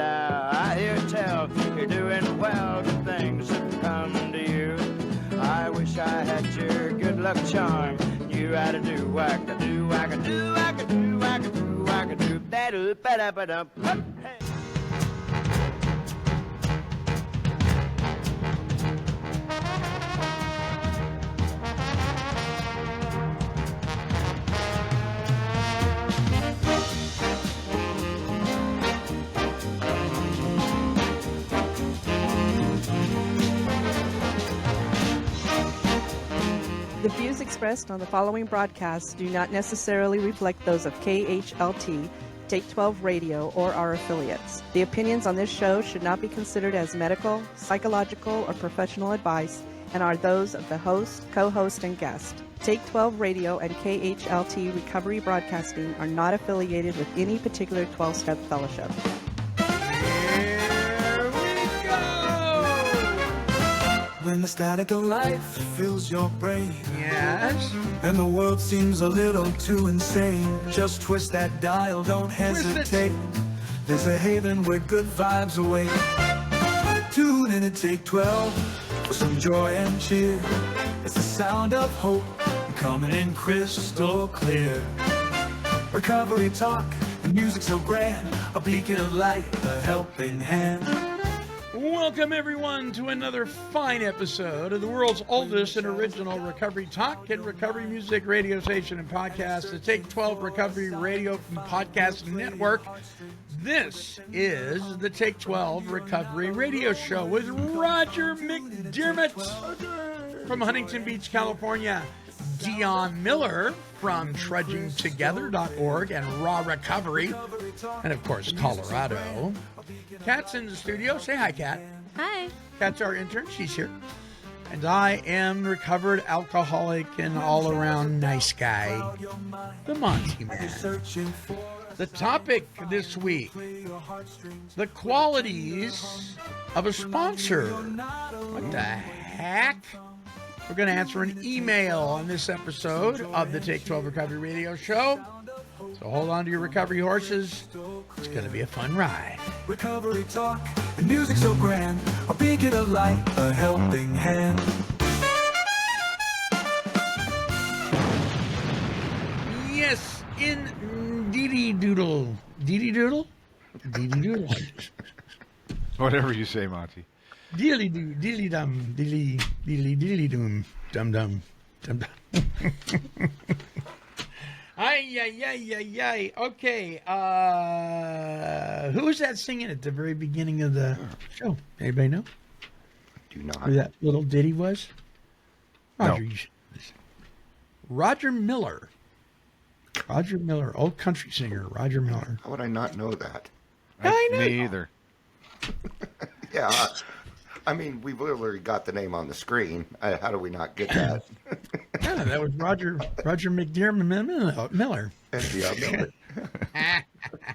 I hear tell you're doing well, good things have come to you. I wish I had your good luck charm. You had to do, whack a do, whack a do, whack a do, whack a do, whack a do, da do, ba da ba da. Hey. The views expressed on the following broadcasts do not necessarily reflect those of KHLT, Take 12 Radio, or our affiliates. The opinions on this show should not be considered as medical, psychological, or professional advice and are those of the host, co-host, and guest. Take 12 Radio and KHLT Recovery Broadcasting are not affiliated with any particular 12-step fellowship. When the static of life fills your brain, yes, and the world seems a little too insane, just twist that dial, don't hesitate. There's a haven where good vibes await. Tune in and Take 12 for some joy and cheer. It's the sound of hope coming in crystal clear. Recovery talk, the music so grand, a beacon of light, a helping hand. Welcome, everyone, to another fine episode of the world's oldest and original recovery talk and recovery music radio station and podcast, the Take 12 Recovery Radio and Podcast Network. This is the Take 12 Recovery Radio Show with Roger McDermott from Huntington Beach, California, Dion Miller from TrudgingTogether.org and Raw Recovery, and of course, Colorado. Kat's in the studio. Say hi, Kat. Hi. Kat's our intern. She's here. And I am recovered alcoholic and all-around nice guy, the Monty Man. The topic this week, the qualities of a sponsor. What the heck? We're going to answer an email on this episode of the Take 12 Recovery Radio Show. So hold on to your recovery horses. It's going to be a fun ride. Recovery talk, the music so grand, a beacon of light, a helping hand. Yes, Dee Doodle. Dee Doodle? Dee Doodle. Whatever you say, Monty. Deely doo, deely dum, deely doom, dum dum, dum dum. Ay. Okay. Who was that singing at the very beginning of the show? Anybody know? Do not. Who that little ditty was? Roger, no. You should listen. Roger Miller. Roger Miller, old country singer, Roger Miller. How would I not know that? I know. Me either. Yeah. I mean, we've literally got the name on the screen. How do we not get that? Yeah, that was Roger McDermott Miller. Yeah, Miller.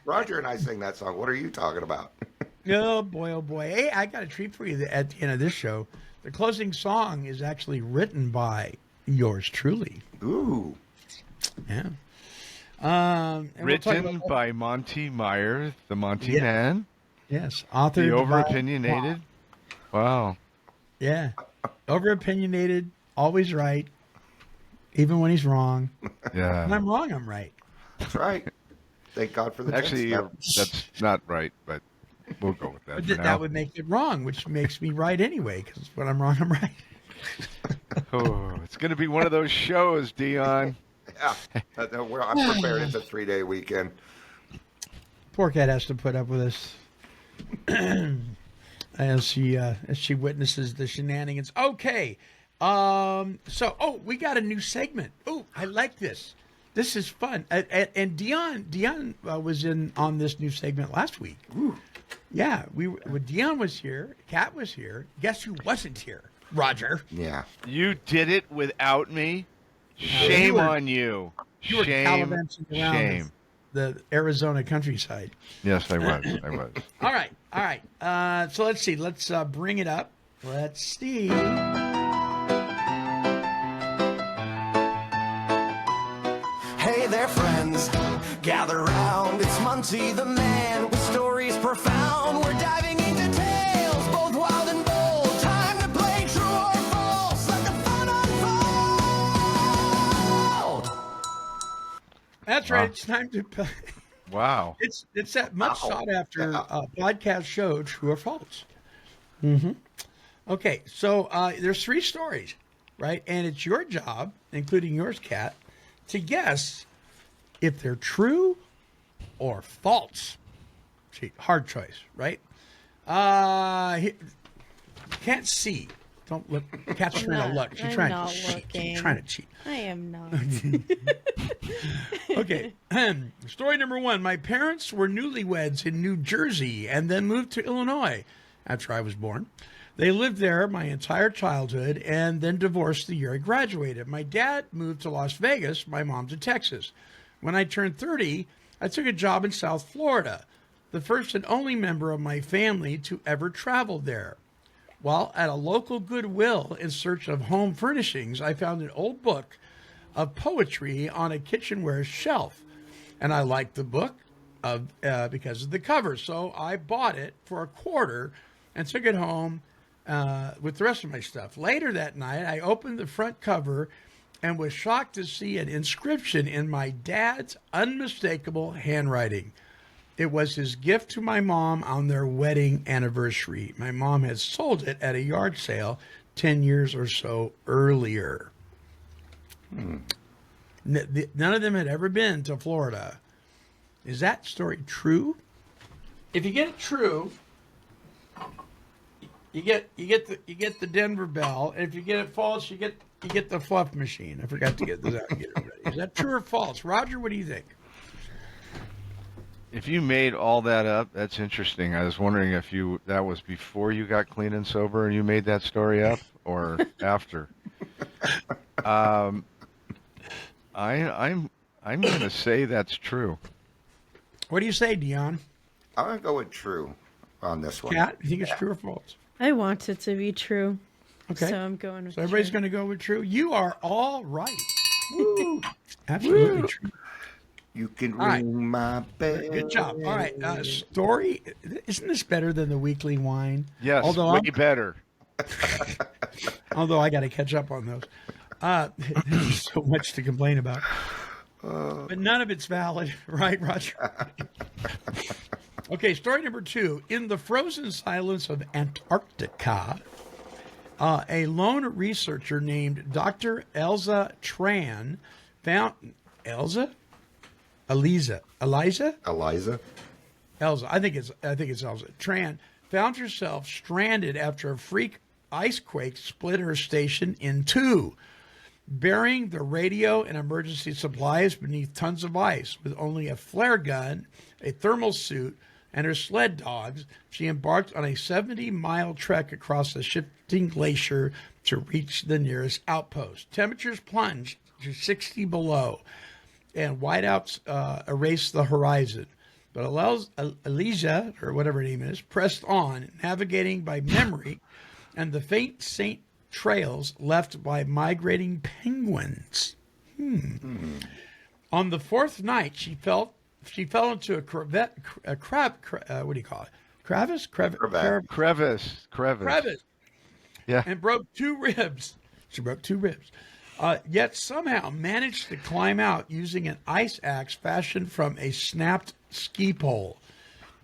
Roger and I sing that song. What are you talking about? Oh, boy. Hey, I got a treat for you at the end of this show. The closing song is actually written by yours truly. Ooh. Yeah. Written by Monty Meyer, the Monty Man. Yes. Authored the over-opinionated. Wow. Yeah. Over-opinionated, always right, even when he's wrong. Yeah. When I'm wrong, I'm right. That's right. Thank God for the Actually, that's not right, but we'll go with that. But that would make it wrong, which makes me right anyway, because when I'm wrong, I'm right. Oh, it's going to be one of those shows, Dion. Yeah. I'm prepared. It's a 3-day weekend. Poor cat has to put up with us. as she witnesses the shenanigans. Okay. We got a new segment. Oh, I like this. This is fun. And Dion was in on this new segment last week. Ooh. Yeah, when Dion was here, Kat was here. Guess who wasn't here? Roger. Yeah. You did it without me. Shame on you. You were gallivanting around the Arizona countryside. Yes, I was. All right. So let's see. Let's bring it up. Let's see. Hey there, friends. Gather round. It's Monty the Man. land with stories profound. We're diving into tales, both wild and bold. Time to play true or false. Let the fun unfold. That's right. It's time to play. Wow. It's that much Wow. sought after Yeah. podcast show, True or False. Okay, so there's 3 stories, right? And it's your job, including yours, Kat, to guess if they're true or false. See, hard choice, right? Can't see. Don't look. Kat's trying to look. She's I'm trying not to cheat. looking. She's trying to cheat. I am not. Okay. Story number 1. My parents were newlyweds in New Jersey and then moved to Illinois after I was born. They lived there my entire childhood and then divorced the year I graduated. My dad moved to Las Vegas, my mom to Texas. When I turned 30, I took a job in South Florida, the first and only member of my family to ever travel there. While at a local Goodwill in search of home furnishings, I found an old book of poetry on a kitchenware shelf. And I liked the book because of the cover. So I bought it for $0.25 and took it home with the rest of my stuff. Later that night, I opened the front cover and was shocked to see an inscription in my dad's unmistakable handwriting. It was his gift to my mom on their wedding anniversary. My mom had sold it at a yard sale 10 years or so earlier. None of them had ever been to Florida. Is that story true? If you get it true, you get the Denver Bell. And if you get it false, you get the fluff machine. I forgot to get this out and get it ready. Is that true or false? Roger, what do you think? If you made all that up, that's interesting. I was wondering if that was before you got clean and sober and you made that story up, or after. I'm going to say that's true. What do you say, Dion? I'm going to go with true on this one. Kat, you think it's true or false? I want it to be true. Okay. So I'm going with So everybody's true. going to go with true. You are all right. Woo. Absolutely Woo. true. You can All right. ring my bell. Good job. All right. Story. Isn't this better than the weekly wine? Yes, Although way I'm- better. Although I got to catch up on those. There's so much to complain about. But none of it's valid, right, Roger? Okay, story number 2. In the frozen silence of Antarctica, a lone researcher named Dr. Elza Tran found... Eliza? Eliza? Elza, I think it's Elza. Tran found herself stranded after a freak ice quake split her station in 2, burying the radio and emergency supplies beneath tons of ice. With only a flare gun, a thermal suit, and her sled dogs, she embarked on a 70-mile trek across the shifting glacier to reach the nearest outpost. Temperatures plunged to 60 below, and whiteouts erased the horizon. But Eliza, or whatever her name is, pressed on, navigating by memory and the faint Saint trails left by migrating penguins. On the 4th night, she fell into a what do you call it? Crevice? Crevice. Yeah. And broke 2 ribs. She broke 2 ribs. Yet somehow managed to climb out using an ice axe fashioned from a snapped ski pole.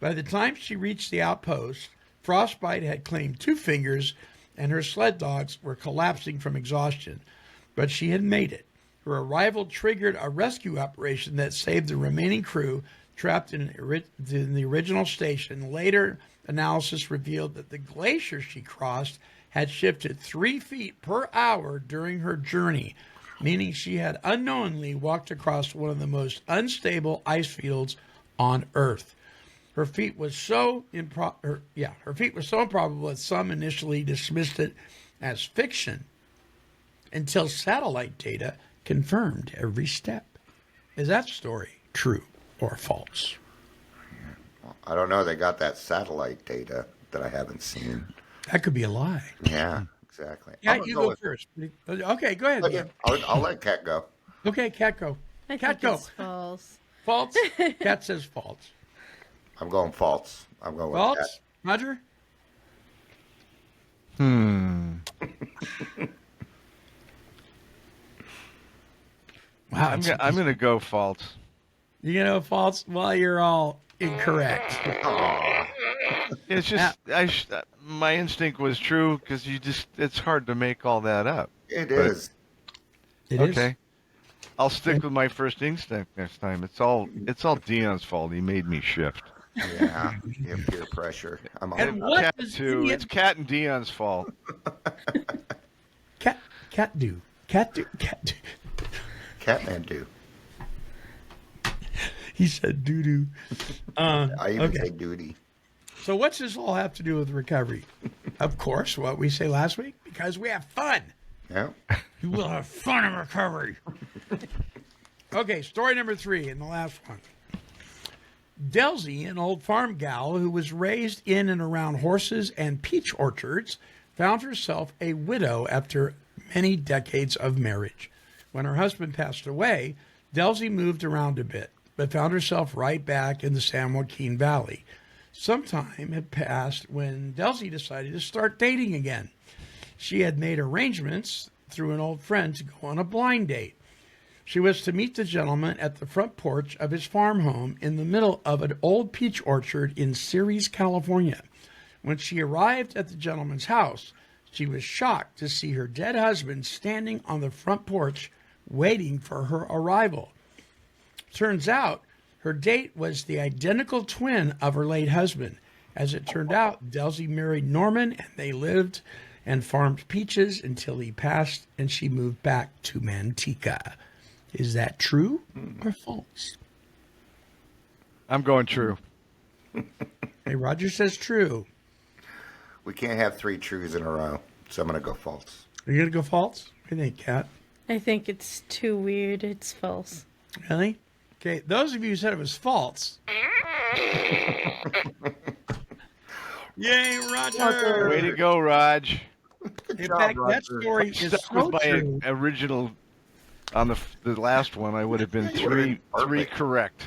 By the time she reached the outpost, frostbite had claimed 2 fingers and her sled dogs were collapsing from exhaustion. But she had made it. Her arrival triggered a rescue operation that saved the remaining crew trapped in the original station. Later analysis revealed that the glacier she crossed had shifted 3 feet per hour during her journey, meaning she had unknowingly walked across one of the most unstable ice fields on Earth. Her feat was so improbable that some initially dismissed it as fiction until satellite data confirmed every step. Is that story true or false? I don't know. They got that satellite data that I haven't seen. That could be a lie. Yeah, exactly. Yeah, I'm gonna you go go with- first. Okay, go ahead. Yeah, I'll let Kat go. Okay, Kat, go. I Kat, think go. it's false. False? Kat says false. I'm going false. I'm going with False? Roger? Wow. I'm going to go false. You know, false? Well, you're all incorrect. It's just my instinct was true because it's hard to make all that up. It But- is. It is. Okay. I'll stick with my first instinct next time. It's all Dion's fault. He made me shift. Yeah. You have peer pressure. I'm And all what Cat does too. Indian- It's Cat and Dion's fault. Cat do. Catman do. He said doo doo. I even Okay. say duty. So what's this all have to do with recovery? Of course, what we say last week, because we have fun. Yeah. You will have fun in recovery. Okay, story number 3 and the last one. Delzy, an old farm gal who was raised in and around horses and peach orchards, found herself a widow after many decades of marriage. When her husband passed away, Delzy moved around a bit, but found herself right back in the San Joaquin Valley. Some time had passed when Delzy decided to start dating again. She had made arrangements through an old friend to go on a blind date. She was to meet the gentleman at the front porch of his farm home in the middle of an old peach orchard in Ceres, California. When she arrived at the gentleman's house, she was shocked to see her dead husband standing on the front porch waiting for her arrival. Turns out her date was the identical twin of her late husband. As it turned out, Delzy married Norman and they lived and farmed peaches until he passed and she moved back to Manteca. Is that true or false? I'm going true. Hey, Roger says true. We can't have 3 truths in a row, so I'm going to go false. Are you going to go false? What do you think, Kat? I think it's too weird. It's false. Really? Okay, those of you who said it was false. Yay, Roger! Way to go, Raj. In job, fact, that Roger. story is Stuck so with my true. original. On the last one, I would have been three Perfect. correct.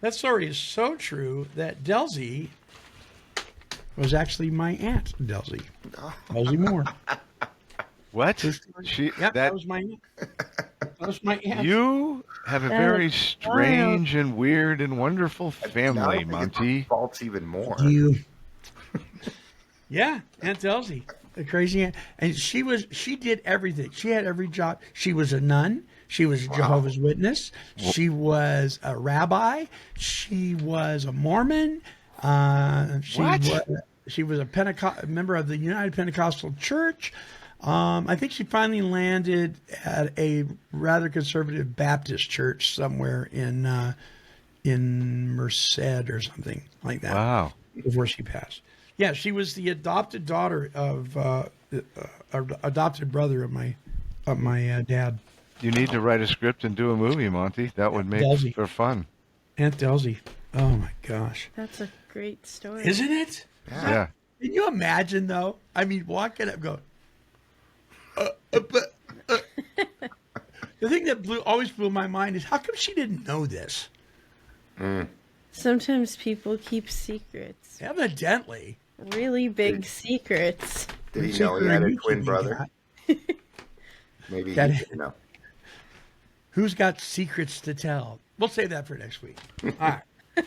That story is so true that Delzy was actually my aunt, Delzy. Delzy Moore. What? She Yep, that that was my aunt. That was my aunt. you have a That very is strange and weird and wonderful Now I family, think it's Monty. false even more. You. Yeah, Aunt Delzy, the crazy aunt, and she did everything. She had every job. She was a nun. She was a Jehovah's Witness. She was a rabbi. She was a Mormon. She was a member of the United Pentecostal Church. I think she finally landed at a rather conservative Baptist church somewhere in Merced or something like that. Wow. Before she passed. Yeah, she was the adopted daughter of adopted brother of my dad, You need to write a script and do a movie, Monty. That would make Delzy. for fun. Aunt Delzy. Oh my gosh, That's a great story. isn't it? Yeah. Can you imagine though? I mean, walking up, going. The thing that always blew my mind is how come she didn't know this? Sometimes people keep secrets. Evidently. Really big secrets. Did he know he had a You twin kidding, brother? Kat? Maybe he That- didn't know. Who's got secrets to tell? We'll save that for next week. All right. All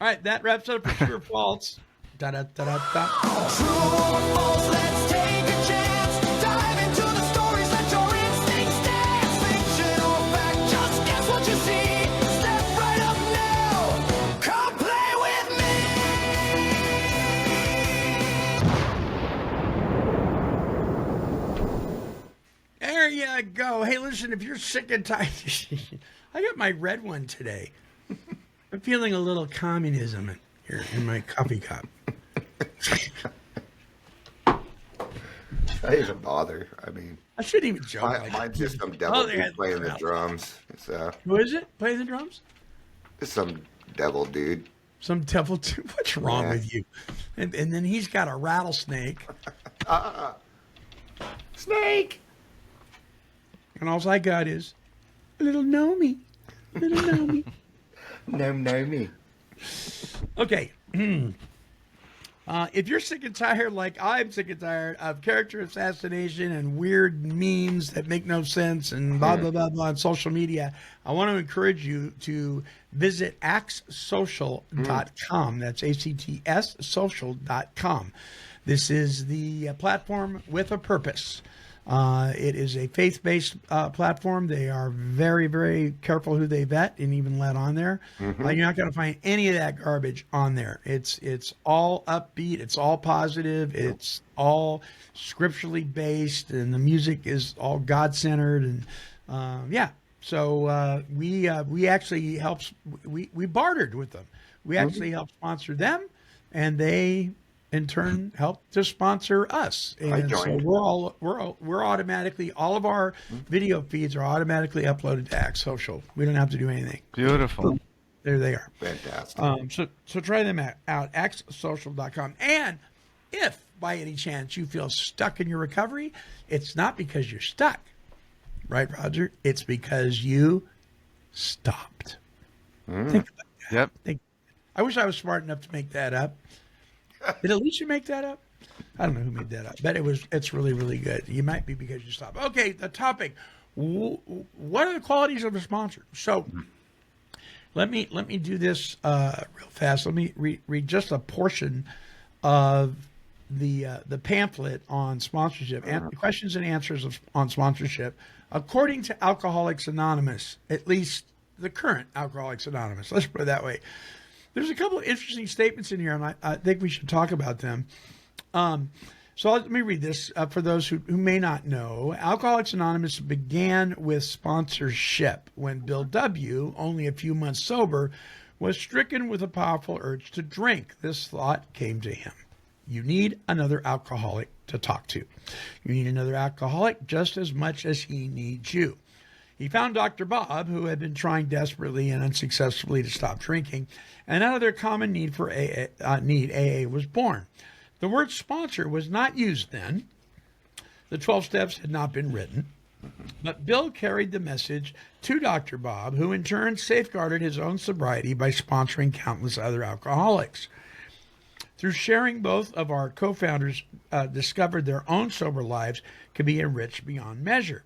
right, that wraps up for true or false. Da da da da da. True or false, let's take a chance. Dive into the stories, let your instincts dance. Fiction or fact, just guess what you see. Step right up now, come play with me. There you go. Hey, listen, if you're sick and tired, I got my red one today. I'm feeling a little communism here in my coffee cup. That doesn't bother. I mean, I shouldn't even joke. like mine's that. just some devil they dude had- playing the drums. It's Who is it? Playing the drums? just some devil dude. Some devil too. What's wrong Yeah. with you? And then he's got a rattlesnake. Snake. And all I got is a little Nomi. Little Nomi. No, me. Okay. If you're sick and tired, like I'm sick and tired of character assassination and weird memes that make no sense and blah, blah, blah, blah on social media, I want to encourage you to visit actssocial.com. That's ACTS social.com. This is the platform with a purpose. It is a faith-based platform. They are very, very careful who they vet and even let on there. You're not going to find any of that garbage on there. It's all upbeat. It's all positive. It's all scripturally based, and the music is all God-centered. And yeah, so we actually helped. We bartered with them. We actually helped sponsor them, and they in turn help to sponsor us. And so we're automatically, all of our video feeds are automatically uploaded to Act Social. We don't have to do anything. Beautiful. There they are. Fantastic. So try them out, actsocial.com. And if by any chance you feel stuck in your recovery, it's not because you're stuck, right, Roger? It's because you stopped. Think about that. Yep. I wish I was smart enough to make that up. Did Alicia make that up? I don't know who made that up, but it's really, really good. You might be because you stopped. Okay, the topic. What are the qualities of a sponsor? So let me do this real fast. Let me read just a portion of the pamphlet on sponsorship and questions and answers on sponsorship, according to Alcoholics Anonymous, at least the current Alcoholics Anonymous. Let's put it that way. There's a couple of interesting statements in here, and I think we should talk about them. So let me read this for those who may not know. Alcoholics Anonymous began with sponsorship when Bill W., only a few months sober, was stricken with a powerful urge to drink. This thought came to him. You need another alcoholic to talk to. You need another alcoholic just as much as he needs you. He found Dr. Bob, who had been trying desperately and unsuccessfully to stop drinking, and out of their common need for AA was born. The word sponsor was not used then. The 12 steps had not been written. But Bill carried the message to Dr. Bob, who in turn safeguarded his own sobriety by sponsoring countless other alcoholics. Through sharing, both of our co-founders discovered their own sober lives could be enriched beyond measure.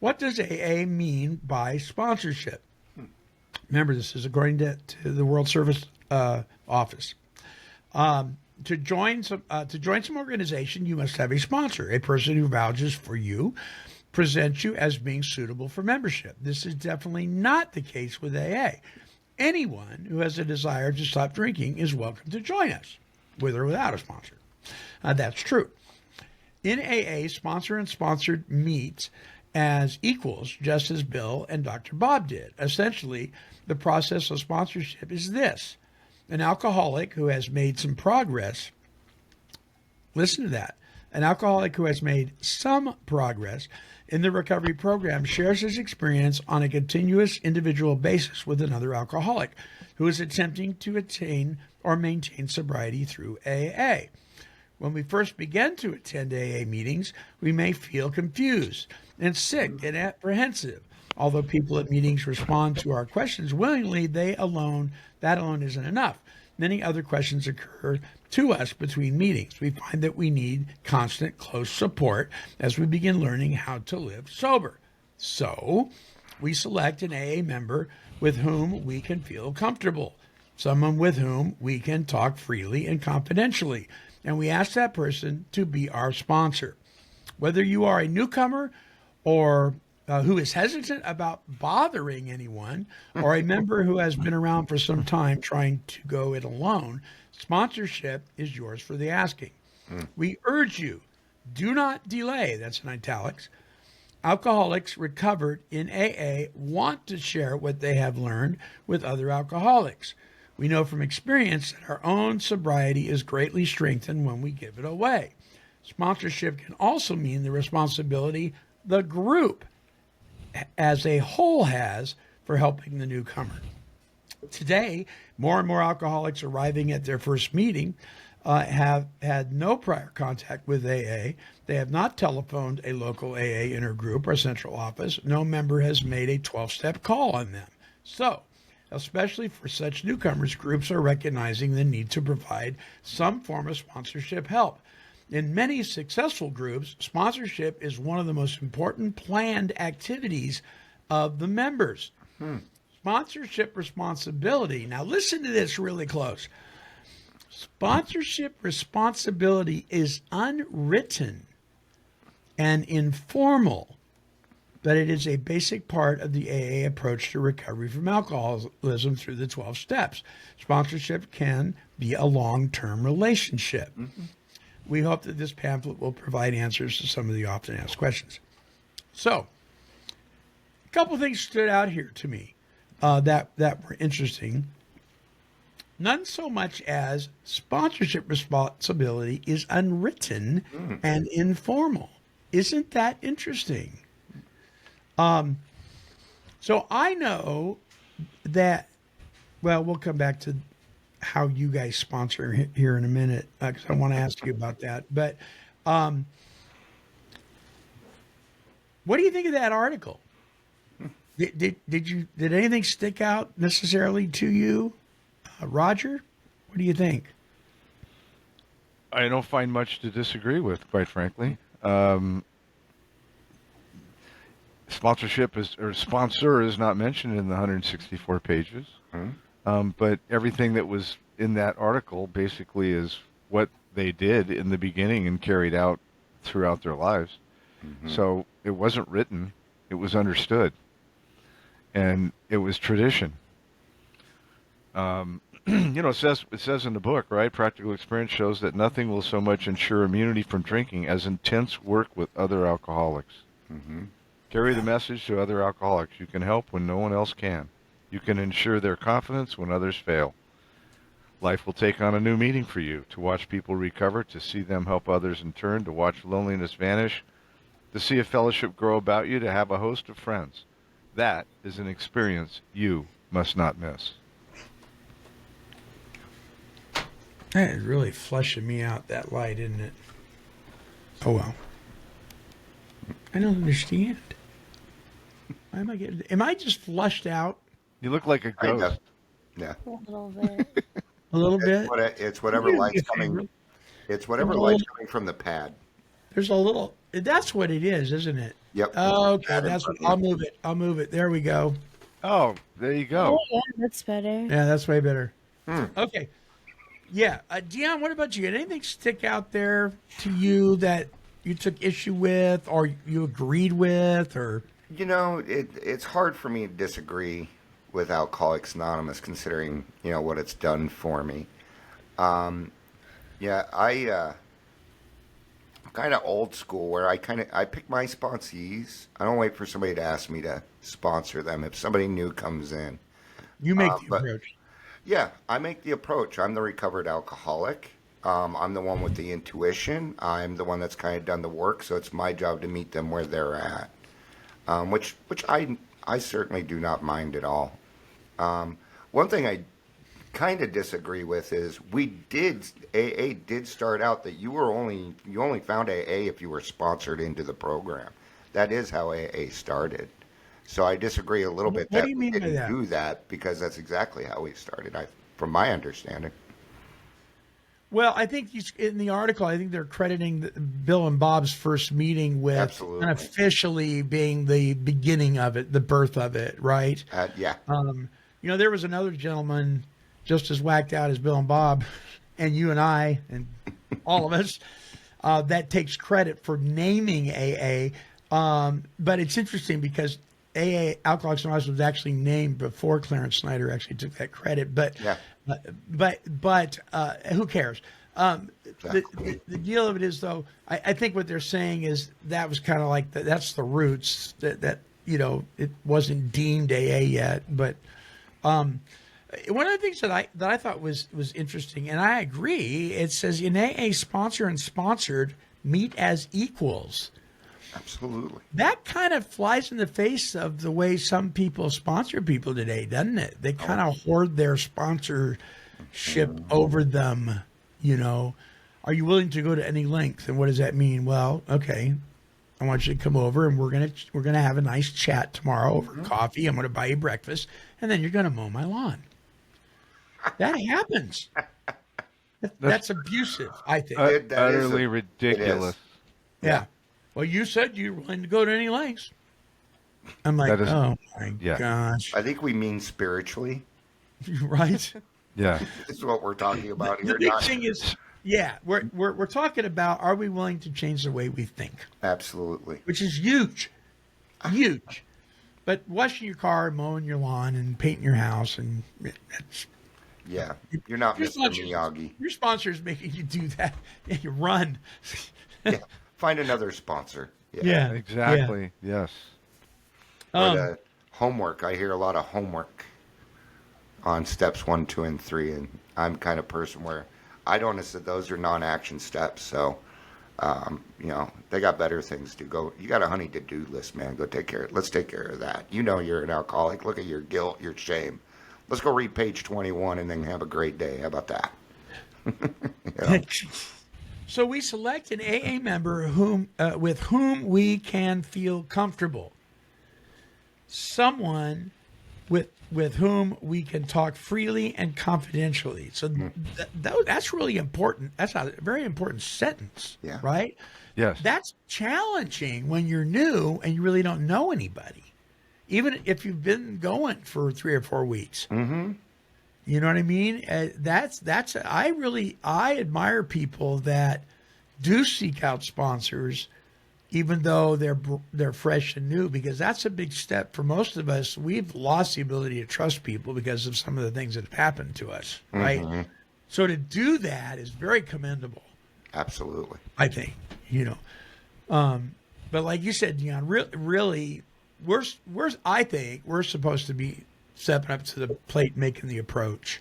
What does AA mean by sponsorship? Remember, this is according to the World Service Office. To join some organization, you must have a sponsor, a person who vouches for you, presents you as being suitable for membership. This is definitely not the case with AA. Anyone who has a desire to stop drinking is welcome to join us, with or without a sponsor. That's true. In AA, sponsor and sponsored meet as equals, just as Bill and Dr. Bob did. Essentially, the process of sponsorship is this. An alcoholic who has made some progress, listen to that, an alcoholic who has made some progress in the recovery program shares his experience on a continuous individual basis with another alcoholic who is attempting to attain or maintain sobriety through AA. When we first begin to attend AA meetings, we may feel confused and sick and apprehensive. Although people at meetings respond to our questions willingly, that alone isn't enough. Many other questions occur to us between meetings. We find that we need constant, close support as we begin learning how to live sober. So we select an AA member with whom we can feel comfortable, someone with whom we can talk freely and confidentially, and we ask that person to be our sponsor. Whether you are a newcomer or who is hesitant about bothering anyone, or a member who has been around for some time trying to go it alone, sponsorship is yours for the asking. We urge you, do not delay, that's in italics. Alcoholics recovered in AA want to share what they have learned with other alcoholics. We know from experience that our own sobriety is greatly strengthened when we give it away. Sponsorship can also mean the responsibility the group as a whole has for helping the newcomer. Today, more and more alcoholics arriving at their first meeting have had no prior contact with AA. They have not telephoned a local AA intergroup or central office. No member has made a 12-step call on them. So, especially for such newcomers. Groups are recognizing the need to provide some form of sponsorship help. In many successful groups, sponsorship is one of the most important planned activities of the members. Sponsorship responsibility. Now, listen to this really close. Sponsorship responsibility is unwritten and informal, but it is a basic part of the AA approach to recovery from alcoholism through the 12 steps. Sponsorship can be a long-term relationship. We hope that this pamphlet will provide answers to some of the often asked questions. So, a couple things stood out here to me that were interesting. None so much as sponsorship responsibility is unwritten and informal. Isn't that interesting? So I know that, well, we'll come back to how you guys sponsor here in a minute, because I want to ask you about that. But what do you think of that article? Did anything stick out necessarily to you, Roger? What do you think? I don't find much to disagree with, quite frankly. Sponsorship sponsor is not mentioned in the 164 pages. But everything that was in that article basically is what they did in the beginning and carried out throughout their lives. So it wasn't written, it was understood. And it was tradition. It says in the book, right? Practical experience shows that nothing will so much ensure immunity from drinking as intense work with other alcoholics. Carry the message to other alcoholics. You can help when no one else can. You can ensure their confidence when others fail. Life will take on a new meaning for you, to watch people recover, to see them help others in turn, to watch loneliness vanish, to see a fellowship grow about you, to have a host of friends. That is an experience you must not miss. That is really flushing me out, that light, isn't it? Oh, well. I don't understand. Why am I just flushed out? You look like a ghost. Yeah. A little bit. A little bit? It's whatever light's coming. It's whatever light's coming from the pad. There's a little, that's what it is, isn't it? Yep. Okay, I'll move it. There we go. Oh, there you go. Oh, yeah, that's better. Yeah, that's way better. Okay. Yeah. Dion, what about you? Did anything stick out there to you that you took issue with or you agreed with, or? It's hard for me to disagree with Alcoholics Anonymous, considering, what it's done for me. I'm kind of old school, where I pick my sponsees. I don't wait for somebody to ask me to sponsor them. If somebody new comes in, You make the approach. Yeah, I make the approach. I'm the recovered alcoholic. I'm the one with the intuition. I'm the one that's kind of done the work, so it's my job to meet them where they're at, which I certainly do not mind at all. One thing I kind of disagree with is AA did start out that you only found AA if you were sponsored into the program. That is how AA started. So I disagree a little bit What that do you we mean by didn't that? do that, because that's exactly how we started, from my understanding. Well, I think in the article, I think they're crediting Bill and Bob's first meeting with Absolutely. unofficially being the beginning of it, the birth of it, right? Yeah. There was another gentleman just as whacked out as Bill and Bob, and you and I, and all of us, that takes credit for naming AA. But it's interesting because AA, Alcoholics Anonymous, was actually named before Clarence Snyder actually took that credit. But Yeah. but who cares? Exactly. The deal of it is, though, I think what they're saying is that was kind of like that's the roots that it wasn't deemed AA yet. But one of the things that I thought was interesting, and I agree, it says in AA, sponsor and sponsored meet as equals. Absolutely. That kind of flies in the face of the way some people sponsor people today, doesn't it? They kind of hoard their sponsorship over them, Are you willing to go to any length? And what does that mean? Well, okay, I want you to come over, and we're gonna have a nice chat tomorrow over coffee. I'm gonna buy you breakfast, and then you're gonna mow my lawn. That happens. That's abusive, I think. That is Utterly a- ridiculous. Yeah. Well, you said you were willing to go to any lengths. I'm like, That is- oh my yeah. gosh. I think we mean spiritually. Right? Yeah. This is what we're talking about The here. big not- thing is, yeah, we're talking about, are we willing to change the way we think? Absolutely. Which is huge. Huge. But washing your car, mowing your lawn, and painting your house, and that's, Yeah. You're not your Mr. sponsor- Miyagi. Your sponsor is making you do that. And you run. Yeah. Find another sponsor. Yeah. Exactly. Yes. But, homework. I hear a lot of homework on steps 1, 2, and 3, and I'm the kind of person where I don't know that those are non-action steps. So, they got better things to go. You got a honey to-do list, man. Go take care. Let's take care of that. You know you're an alcoholic. Look at your guilt, your shame. Let's go read page 21 and then have a great day. How about that? So we select an AA member with whom we can feel comfortable. Someone with whom we can talk freely and confidentially. So that's really important. That's a very important sentence, Yeah. right? Yes. That's challenging when you're new and you really don't know anybody, even if you've been going for 3 or 4 weeks. Mm-hmm. You know what I mean? I admire people that do seek out sponsors, even though they're fresh and new, because that's a big step for most of us. We've lost the ability to trust people because of some of the things that have happened to us, right? Mm-hmm. So to do that is very commendable, Absolutely. I think. But like you said, Dion, really, I think we're supposed to be stepping up to the plate, making the approach.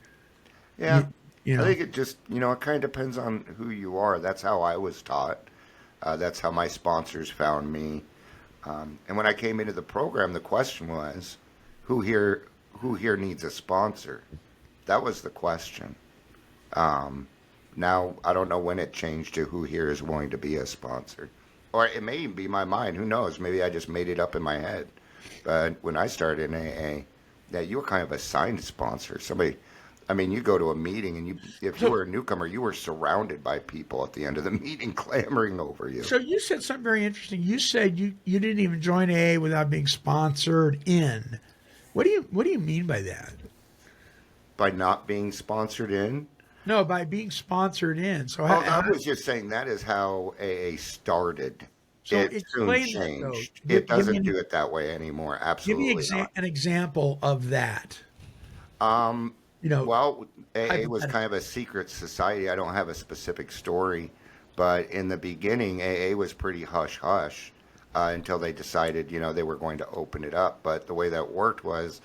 Yeah. You know. I think it just, it kind of depends on who you are. That's how I was taught. That's how my sponsors found me. And when I came into the program, the question was, who here needs a sponsor? That was the question. Now, I don't know when it changed to who here is willing to be a sponsor. Or it may even be my mind. Who knows? Maybe I just made it up in my head. But when I started in AA, that you were kind of assigned a sponsor. You go to a meeting and if you were a newcomer, you were surrounded by people at the end of the meeting clamoring over you. So you said something very interesting. You said you didn't even join AA without being sponsored in. What do you mean by that? By not being sponsored in? No, by being sponsored in. So I was just saying that is how AA started. So it soon explain that, changed. though. It doesn't do it that way anymore. Absolutely give me not. an example of that. Well, AA was hypothetical. kind of a secret society. I don't have a specific story, but in the beginning, AA was pretty hush-hush until they decided, they were going to open it up. But the way that worked was,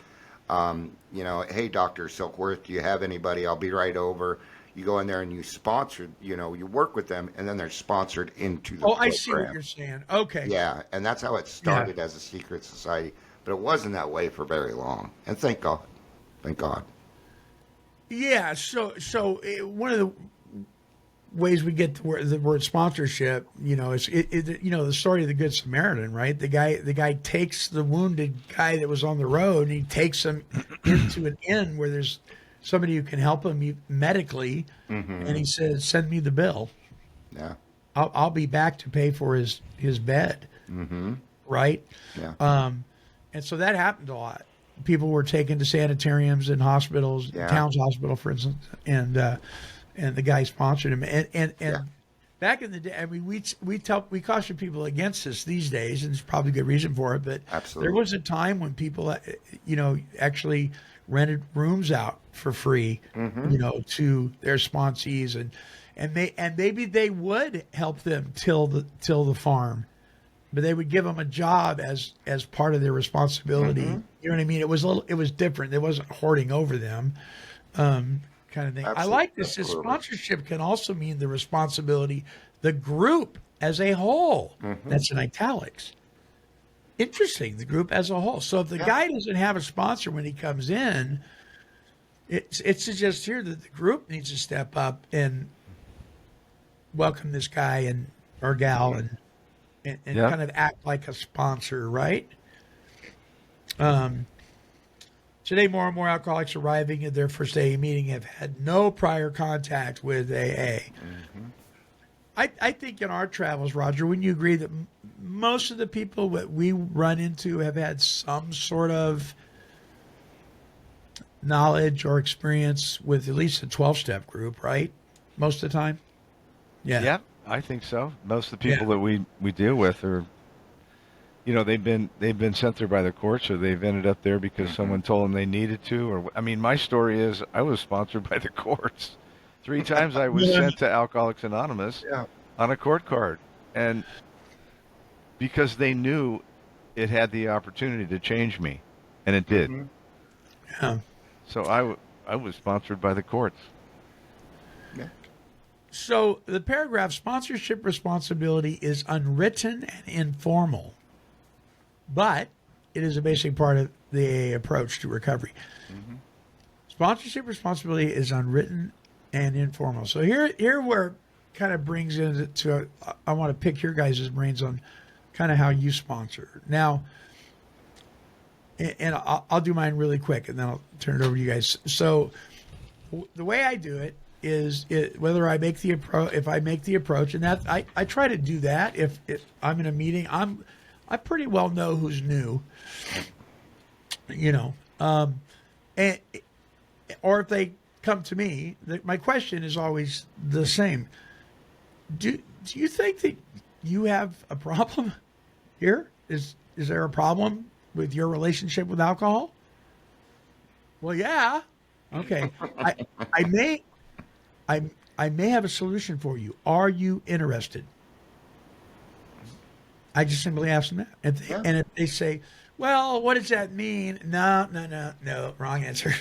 hey, Dr. Silkworth, do you have anybody? I'll be right over. You go in there and you sponsor, you work with them, and then they're sponsored into the program. I see what you're saying. Okay. Yeah, and that's how it started as a secret society. But it wasn't that way for very long. And thank God. Thank God. Yeah. So one of the ways we get the word sponsorship, is the story of the Good Samaritan, right? The guy takes the wounded guy that was on the road and he takes him into an inn where there's somebody who can help him medically, and he says, "Send me the bill. Yeah. I'll be back to pay for his bed." Right? Yeah. And so that happened a lot. People were taken to sanitariums and hospitals, Yeah. Towns Hospital, for instance, and the guy sponsored him. And back in the day, I mean, we caution people against this these days, and there's probably a good reason for it. But Absolutely. there was a time when people, actually rented rooms out for free, to their sponsees, and maybe they would help them till the farm. But they would give them a job as part of their responsibility. You know what I mean? It was different. It wasn't hoarding over them, kind of thing. I like this. Absolutely. Sponsorship can also mean the responsibility, the group as a whole. That's in italics. Interesting. The group as a whole. So if the guy doesn't have a sponsor when he comes in, it suggests here that the group needs to step up and welcome this guy or gal and and Yeah. kind of act like a sponsor, right? Today, more and more alcoholics arriving at their first AA meeting have had no prior contact with AA. I think in our travels, Roger, wouldn't you agree that most of the people that we run into have had some sort of knowledge or experience with at least a 12-step group, right? Most of the time? Yeah, I think so. Most of the people Yeah. that we deal with are, they've been sent there by the courts, or they've ended up there because someone told them they needed to. Or I mean, my story is I was sponsored by the courts. 3 times I was sent to Alcoholics Anonymous Yeah. on a court card, and because they knew it had the opportunity to change me, and it did. Yeah. So I was sponsored by the courts. So the paragraph sponsorship responsibility is unwritten and informal, but it is a basic part of the AA approach to recovery. Sponsorship responsibility is unwritten and informal. So here where it kind of brings into, I want to pick your guys' brains on kind of how you sponsor. Now, and I'll do mine really quick, and then I'll turn it over to you guys. So the way I do it is whether I make the approach, if I make the approach, and that I try to do that if I'm in a meeting, I pretty well know who's new, and or if they come to me, my question is always the same. Do you think that you have a problem here? Is there a problem with your relationship with alcohol? Well, yeah. Okay. I may have a solution for you. Are you interested? I just simply ask them that. And if they say, well, what does that mean? No, wrong answer.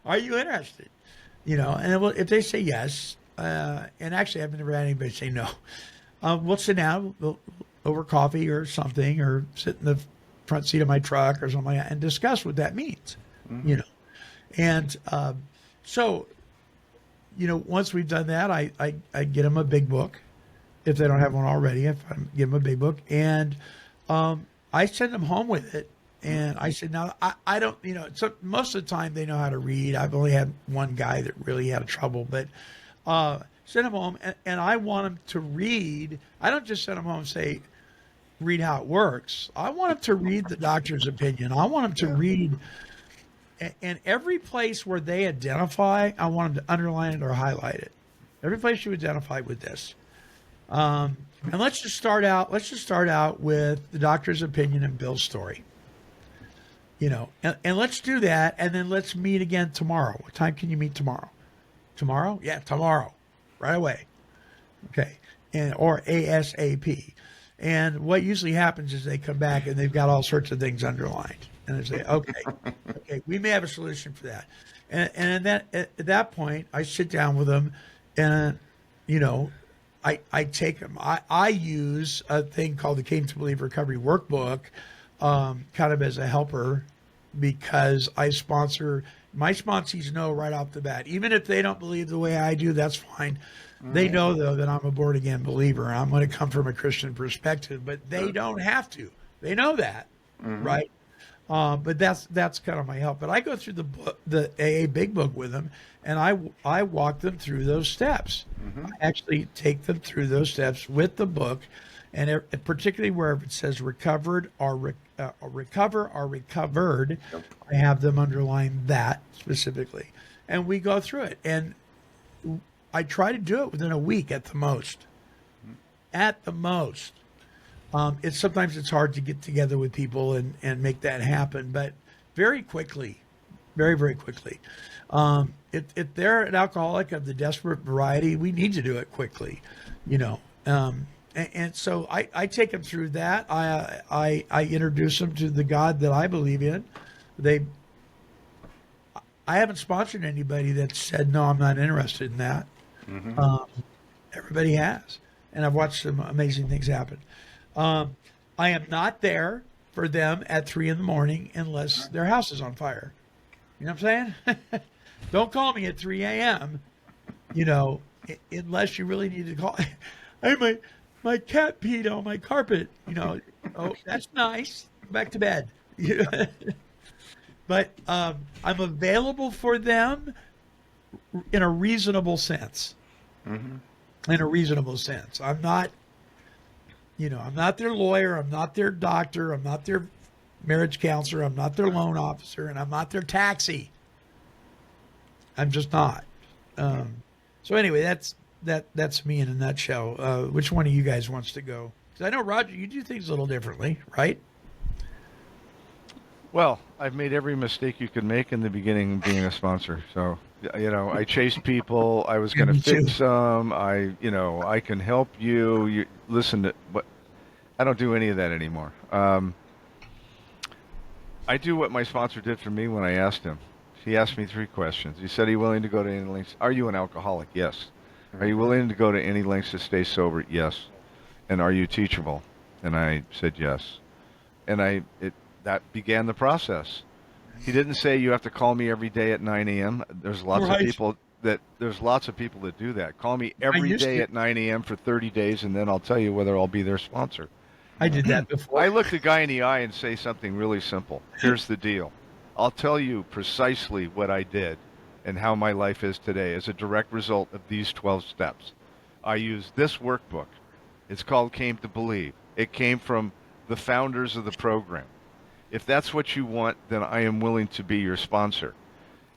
Are you interested? And if they say yes, and actually I've never had anybody say no, we'll sit down over coffee or something, or sit in the front seat of my truck or something like that and discuss what that means, And so, once we've done that, I get them a big book if they don't have one already. If I give them a big book, and I send them home with it. And I said, now I don't, so most of the time they know how to read. I've only had one guy that really had trouble, but send them home, and I want them to read. I don't just send them home and say, read how it works. I want them to read the doctor's opinion. I want them to read. And every place where they identify, I want them to underline it or highlight it. Every place you identify with this. And let's just start out with the doctor's opinion and Bill's story. And let's do that, and then let's meet again tomorrow. What time can you meet tomorrow? Tomorrow? Yeah, tomorrow. Right away. Okay. Or ASAP. And what usually happens is they come back and they've got all sorts of things underlined. And they say, okay, we may have a solution for that. And then at that point, I sit down with them, and, I take them. I use a thing called the Came to Believe Recovery Workbook, kind of as a helper, because my sponsees know right off the bat, even if they don't believe the way I do, that's fine. They know, though, that I'm a born-again believer. I'm going to come from a Christian perspective, but they don't have to. They know that, right? But that's kind of my help. But I go through the AA Big Book with them, and I walk them through those steps. I actually take them through those steps with the book, and particularly where it says recovered or recover or recovered, I have them underline that specifically, and we go through it. And I try to do it within a week at the most. At the most. Sometimes it's hard to get together with people and make that happen, but very quickly, very, very quickly. If they're an alcoholic of the desperate variety, we need to do it quickly, And so I take them through that. I introduce them to the God that I believe in. I haven't sponsored anybody that said, no, I'm not interested in that. Everybody has. And I've watched some amazing things happen. I am not there for them at 3 a.m. unless their house is on fire. You know what I'm saying? Don't call me at 3 a.m., unless you really need to call. my cat peed on my carpet. Oh, that's nice. Go back to bed. But I'm available for them in a reasonable sense. Mm-hmm. In a reasonable sense. I'm not their lawyer. I'm not their doctor. I'm not their marriage counselor. I'm not their loan officer, and I'm not their taxi. I'm just not. So anyway, that's me in a nutshell. Which one of you guys wants to go? Because I know, Roger, you do things a little differently, right? Well, I've made every mistake you could make in the beginning being a sponsor. So, I chased people. I was going to fix them. I can help you. You listen to, but I don't do any of that anymore. I do what my sponsor did for me when I asked him. He asked me 3 questions. He said, "Are you willing to go to any lengths? Are you an alcoholic?" Yes. "Are you willing to go to any lengths to stay sober?" Yes. "And are you teachable?" And I said yes. And that began the process. He didn't say you have to call me every day at 9 a.m. There's lots of people that do that. Call me every day at 9 a.m. for 30 days, and then I'll tell you whether I'll be their sponsor. I did that before. I look the guy in the eye and say something really simple. Here's the deal. I'll tell you precisely what I did and how my life is today as a direct result of these 12 steps. I use this workbook. It's called Came to Believe. It came from the founders of the program. If that's what you want, then I am willing to be your sponsor.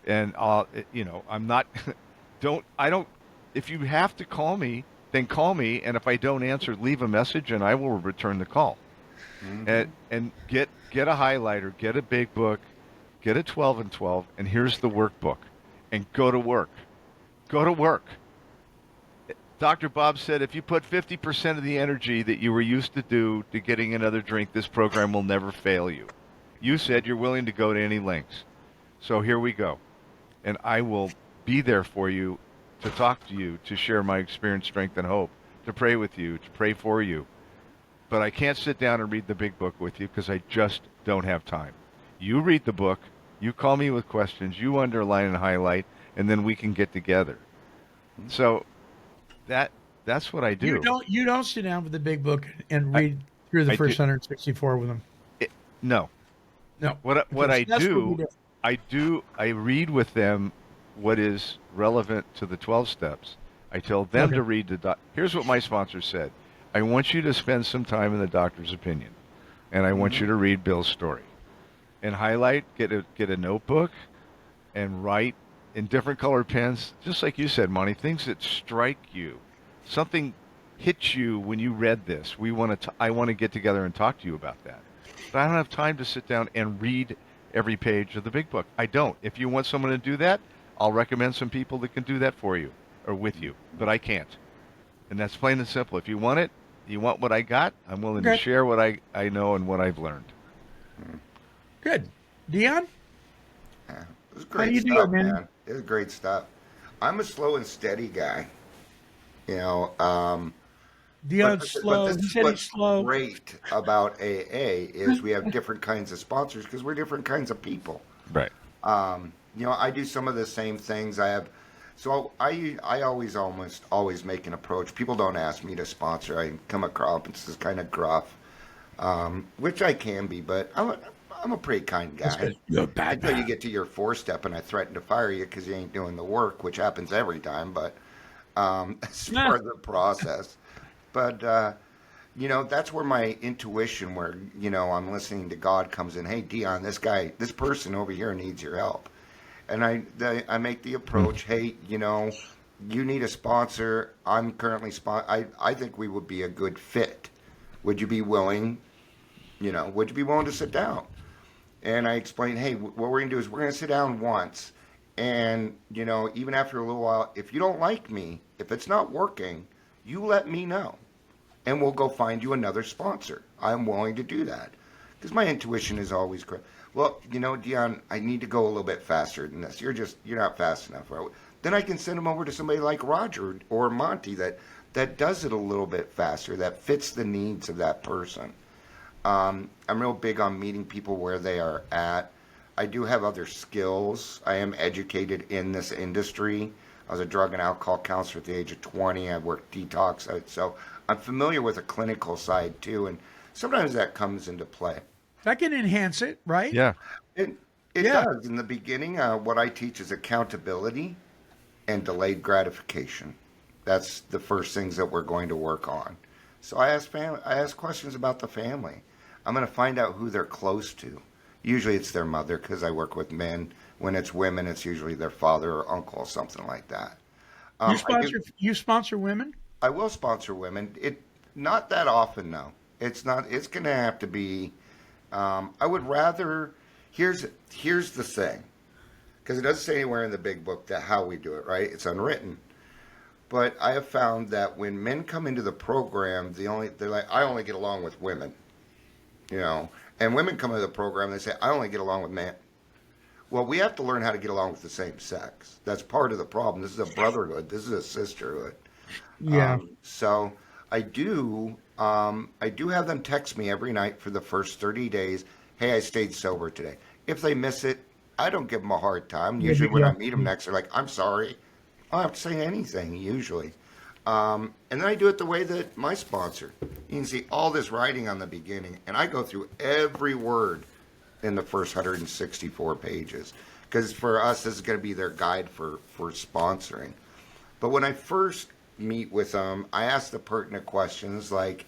And I'm not, if you have to call me, then call me. And if I don't answer, leave a message and I will return the call. Mm-hmm. And get a highlighter, get a big book, get a 12 and 12, and here's the workbook. And go to work. Go to work. Dr. Bob said if you put 50% of the energy that you were used to do to getting another drink, this program will never fail you. You said you're willing to go to any lengths. So here we go. And I will be there for you, to talk to you, to share my experience, strength, and hope, to pray with you, to pray for you. But I can't sit down and read the big book with you because I just don't have time. You read the book, you call me with questions, you underline and highlight, and then we can get together. So that's what I do. You don't sit down with the big book and read through the first 164 with them. No. What I do, I read with them what is relevant to the 12 steps. I tell them to read here's what my sponsor said. I want you to spend some time in the doctor's opinion, and I want you to read Bill's story, and highlight, get a notebook, and write in different colored pens, just like you said, Monty, things that strike you. Something hits you when you read this. I want to get together and talk to you about that. But I don't have time to sit down and read every page of the big book. I don't. If you want someone to do that, I'll recommend some people that can do that for you or with you. But I can't. And that's plain and simple. If you want it, you want what I got, I'm willing to share what I know and what I've learned. Good. Dion? Yeah, it was great stuff, man. It was great stuff. I'm a slow and steady guy. Dion's slow. He said he's slow. What's great about AA is we have different kinds of sponsors because we're different kinds of people. Right. I do some of the same things. I almost always make an approach. People don't ask me to sponsor. I come across as kind of gruff, which I can be, but I'm a pretty kind guy. Until you get to your 4-step and I threaten to fire you because you ain't doing the work, which happens every time, but it's part of the process. But, that's where my intuition, where, I'm listening to God comes in. Hey, Dion, this person over here needs your help. And I make the approach, hey, you need a sponsor. I'm currently I think we would be a good fit. Would you be willing, to sit down? And I explained, hey, what we're going to do is we're going to sit down once. And, even after a little while, if you don't like me, if it's not working, you let me know. And we'll go find you another sponsor. I'm willing to do that. Because my intuition is always correct. Well, Dion, I need to go a little bit faster than this. You're not fast enough. Then I can send them over to somebody like Roger or Monty that does it a little bit faster, that fits the needs of that person. I'm real big on meeting people where they are at. I do have other skills. I am educated in this industry. I was a drug and alcohol counselor at the age of 20. I worked detox. So I'm familiar with the clinical side too. And sometimes that comes into play. That can enhance it, right? Yeah. It Yeah. does. In the beginning, what I teach is accountability and delayed gratification. That's the first things that we're going to work on. So I ask questions about the family. I'm going to find out who they're close to. Usually it's their mother because I work with men. When it's women, it's usually their father or uncle, something like that. You sponsor women? I will sponsor women. Not that often though. It's not. It's going to have to be. I would rather. Here's the thing, because it doesn't say anywhere in the big book that how we do it. Right? It's unwritten. But I have found that when men come into the program, they're like, I only get along with women. You know, and women come into the program, they say, I only get along with men. Well, we have to learn how to get along with the same sex. That's part of the problem. This is a brotherhood. This is a sisterhood. Yeah. So I do have them text me every night for the first 30 days. Hey, I stayed sober today. If they miss it, I don't give them a hard time. Usually when I meet them next, they're like, I'm sorry. I don't have to say anything usually. And then I do it the way that my sponsor. You can see all this writing on the beginning, and I go through every word in the first 164 pages. Because for us, this is going to be their guide for sponsoring. But when I first meet with them, I ask the pertinent questions like,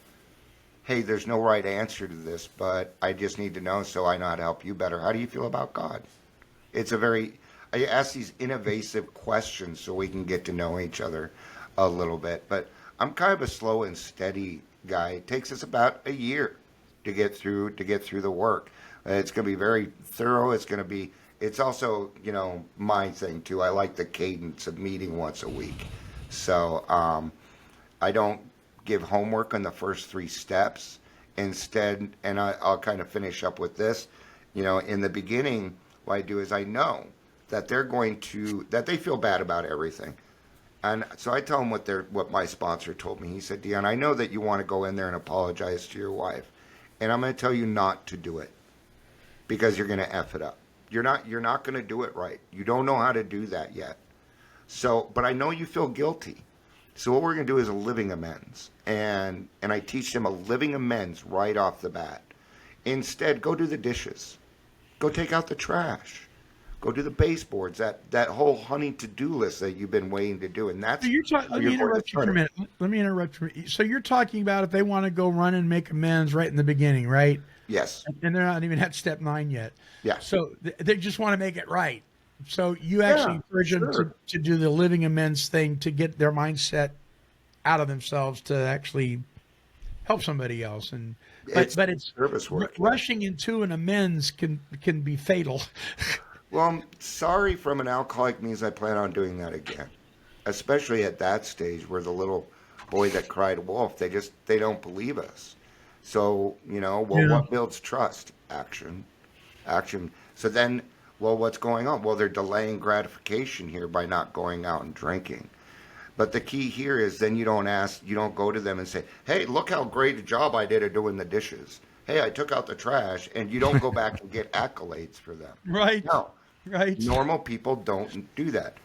hey, there's no right answer to this, but I just need to know so I know how to help you better. How do you feel about God? I ask these invasive questions so we can get to know each other a little bit. But I'm kind of a slow and steady guy. It takes us about a year to get through the work. It's going to be very thorough. It's also, my thing too. I like the cadence of meeting once a week. So I don't give homework on the first 3 steps. Instead, and I'll kind of finish up with this, in the beginning, what I do is I know that that they feel bad about everything. And so I tell them what my sponsor told me. He said, Dion, I know that you want to go in there and apologize to your wife. And I'm going to tell you not to do it because you're going to F it up. You're not going to do it right. You don't know how to do that yet. So, but I know you feel guilty. So what we're going to do is a living amends. And I teach them a living amends right off the bat. Instead, go do the dishes. Go take out the trash. Go do the baseboards, that whole honey to-do list that you've been waiting to do. And that's... Let me interrupt you for a minute. Let me interrupt you. So you're talking about if they want to go run and make amends right in the beginning, right? Yes. And they're not even at step 9 yet. Yeah. So they just want to make it right. So you actually encourage them to do the living amends thing to get their mindset out of themselves to actually help somebody else. But it's service work. Rushing into an amends can be fatal. Well, I'm sorry from an alcoholic means I plan on doing that again, especially at that stage where the little boy that cried wolf, they don't believe us. So, what builds trust? Action. So then, what's going on? Well, they're delaying gratification here by not going out and drinking. But the key here is then you don't go to them and say, hey, look how great a job I did at doing the dishes. Hey, I took out the trash, and you don't go back and get accolades for them. Right. No. Right. Normal people don't do that.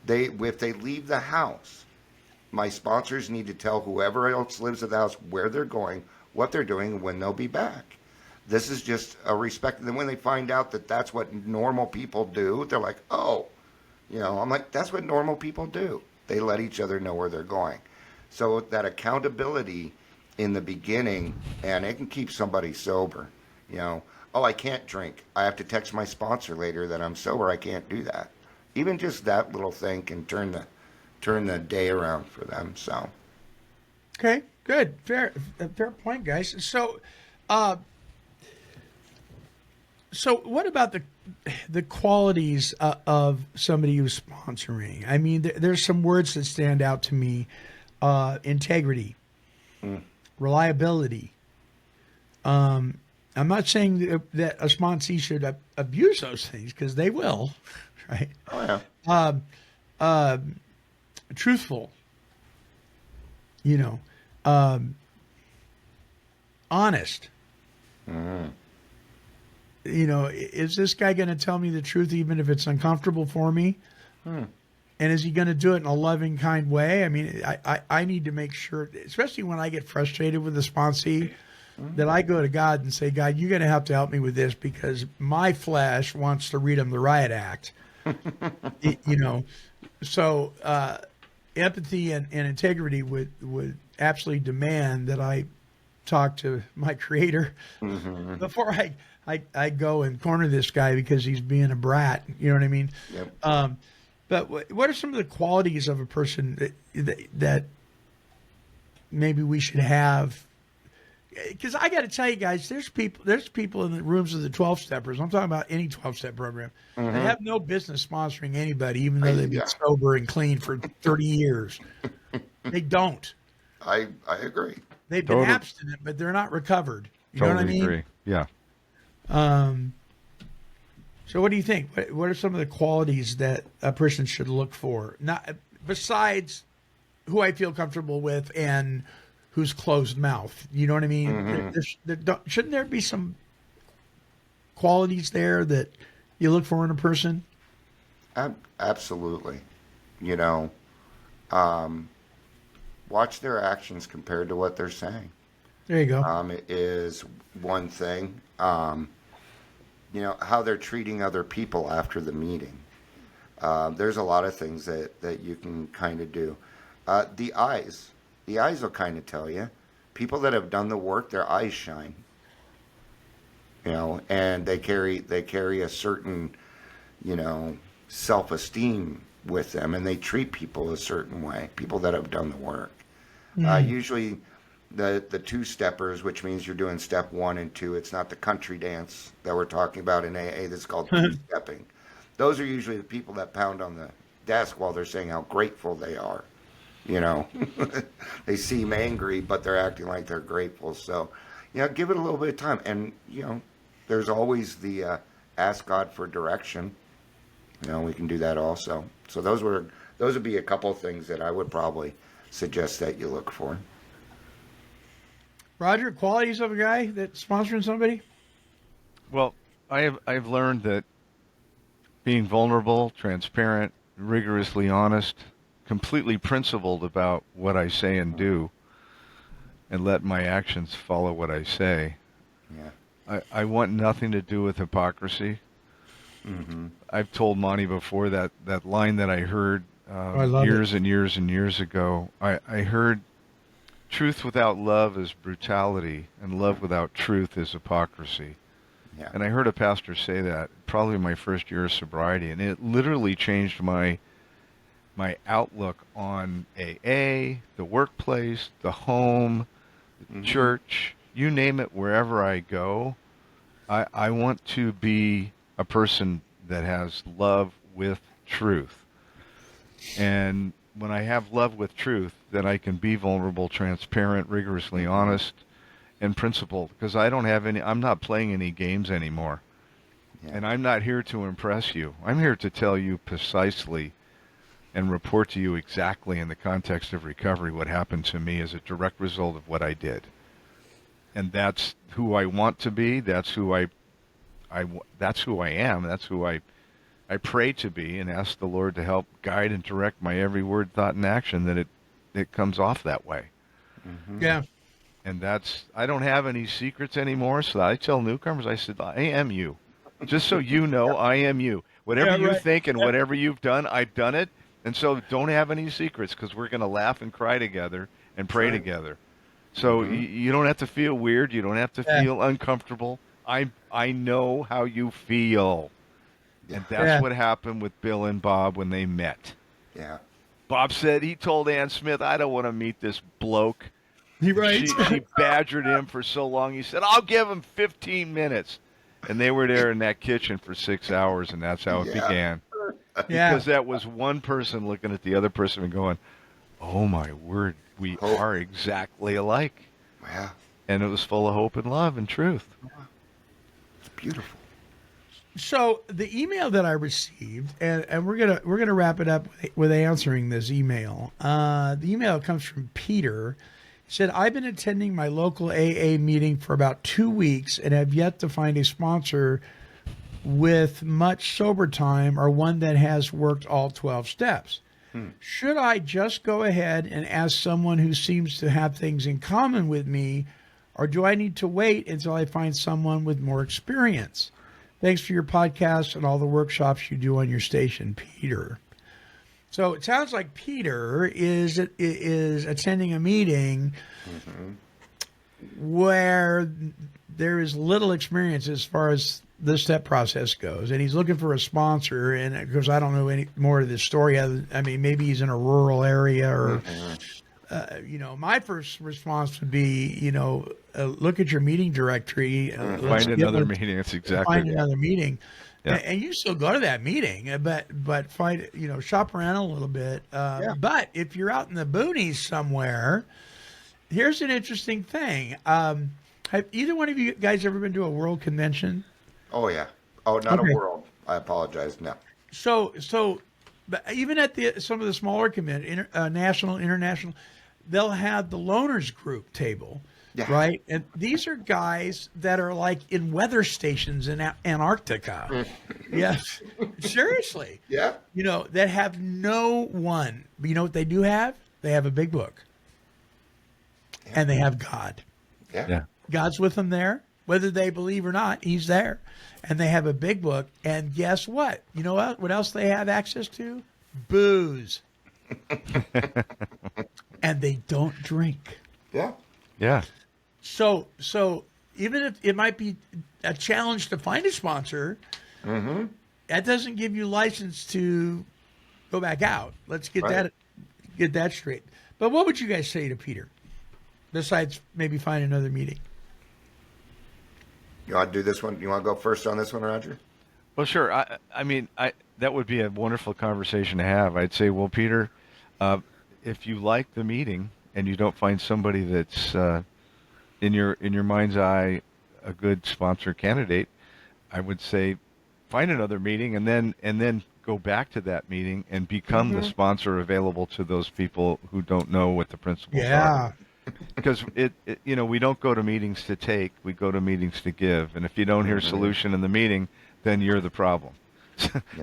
If they leave the house, my sponsors need to tell whoever else lives at the house where they're going, what they're doing, when they'll be back. This is just a respect. And then when they find out that that's what normal people do, they're like, oh, I'm like, that's what normal people do. They let each other know where they're going. So that accountability in the beginning, and it can keep somebody sober, Oh, I can't drink. I have to text my sponsor later that I'm sober. I can't do that. Even just that little thing can turn the day around for them. So, okay, good, fair point, guys. So, what about the qualities of somebody who's sponsoring? I mean, there's some words that stand out to me: integrity, reliability. I'm not saying that a sponsee should abuse those things because they will, right? oh yeah. Truthful, honest. Is this guy going to tell me the truth even if it's uncomfortable for me? And is he going to do it in a loving, kind way? I mean, I need to make sure, especially when I get frustrated with the sponsee, that I go to God and say, God, you're going to have to help me with this because my flesh wants to read him the riot act. You know, so empathy and integrity would absolutely demand that I talk to my creator before I go and corner this guy because he's being a brat. You know what I mean? Yep. But what are some of the qualities of a person that maybe we should have? Because I got to tell you guys, there's people in the rooms of the 12-steppers. I'm talking about any 12-step program. They have no business sponsoring anybody, even though they've been sober and clean for 30 years. They don't. I agree. They've been abstinent, but they're not recovered. You know what I mean? Agree. Yeah. So what do you think? What are some of the qualities that a person should look for? Not besides who I feel comfortable with and who's closed mouth. You know what I mean? Shouldn't there be some qualities there that you look for in a person? Absolutely. You know, watch their actions compared to what they're saying. There you go. Is one thing. You know, how they're treating other people after the meeting. There's a lot of things that you can kind of do. The eyes will kind of tell you. People that have done the work, their eyes shine. You know, and they carry a certain, you know, self-esteem with them, and they treat people a certain way. People that have done the work. Usually, the two-steppers, which means you're doing step 1 and 2. It's not the country dance that we're talking about in AA. That's called two-stepping. Those are usually the people that pound on the desk while they're saying how grateful they are. You know, they seem angry, but they're acting like they're grateful. So, you know, give it a little bit of time. And, you know, there's always the ask God for direction. You know, we can do that also. So those would be a couple of things that I would probably suggest that you look for. Roger, qualities of a guy that's sponsoring somebody? Well, I've learned that being vulnerable, transparent, rigorously honest, completely principled about what I say and do, and let my actions follow what I say. Yeah. I want nothing to do with hypocrisy. I've told Monty before that line that I heard years and years ago. I heard, truth without love is brutality, and love without truth is hypocrisy. Yeah. And I heard a pastor say that probably my first year of sobriety, and it literally changed my outlook on AA, the workplace, the home, the church, you name it, wherever I go. I want to be a person that has love with truth. And when I have love with truth, then I can be vulnerable, transparent, rigorously honest, and principled, because I'm not playing any games anymore. Yeah. And I'm not here to impress you. I'm here to tell you precisely and report to you exactly in the context of recovery what happened to me as a direct result of what I did. And that's who I want to be. That's who that's who I am. That's who I pray to be, and ask the Lord to help guide and direct my every word, thought, and action, that it comes off that way. Yeah. And I don't have any secrets anymore, so I tell newcomers, I said, I am you. Just so you know, I am you. Whatever you think and whatever you've done, I've done it. And so don't have any secrets, because we're going to laugh and cry together and pray together. So you don't have to feel weird. You don't have to feel uncomfortable. I know how you feel. And that's what happened with Bill and Bob when they met. Yeah. Bob said he told Ann Smith, I don't want to meet this bloke. Right. She badgered him for so long. He said, I'll give him 15 minutes. And they were there in that kitchen for 6 hours, and that's how it began. Because that was one person looking at the other person and going, oh, my word, we are exactly alike. Yeah. And it was full of hope and love and truth. It's beautiful. So the email that I received, and we're gonna wrap it up with answering this email. The email comes from Peter. He said, I've been attending my local AA meeting for about 2 weeks and have yet to find a sponsor with much sober time or one that has worked all 12 steps. Should I just go ahead and ask someone who seems to have things in common with me, or do I need to wait until I find someone with more experience? Thanks for your podcast and all the workshops you do on your station, Peter. So it sounds like Peter is attending a meeting where there is little experience as far as the step process goes, and he's looking for a sponsor. And of course, I don't know any more of this story. I mean, maybe he's in a rural area, or my first response would be, look at your meeting directory, Find another meeting. That's exactly. Find another meeting. Yeah. And you still go to that meeting, but find, shop around a little bit. But if you're out in the boonies somewhere, here's an interesting thing. Have either one of you guys ever been to a world convention? Oh yeah. Oh, not Okay. a world. I apologize. No. So, but even at some of the smaller conventions, national, international, they'll have the loners group table. Yeah. Right. And these are guys that are like in weather stations in Antarctica. Yes. Seriously. Yeah. That have no one. But you know what they do have? They have a big book. And they have God. Yeah. God's with them there. Whether they believe or not, he's there. And they have a big book. And guess what? You know what else they have access to? Booze. And they don't drink. Yeah. Yeah. So even if it might be a challenge to find a sponsor, that doesn't give you license to go back out. Let's get Right. that straight. But what would you guys say to Peter, besides maybe find another meeting? You want to do this one? You want to go first on this one, Roger? Well, sure. I mean, that would be a wonderful conversation to have. I'd say, well, Peter, if you like the meeting and you don't find somebody that's in your mind's eye a good sponsor candidate, I would say find another meeting and then go back to that meeting and become the sponsor available to those people who don't know what the principles are. Because we don't go to meetings to take, we go to meetings to give. And if you don't hear a solution in the meeting, then you're the problem.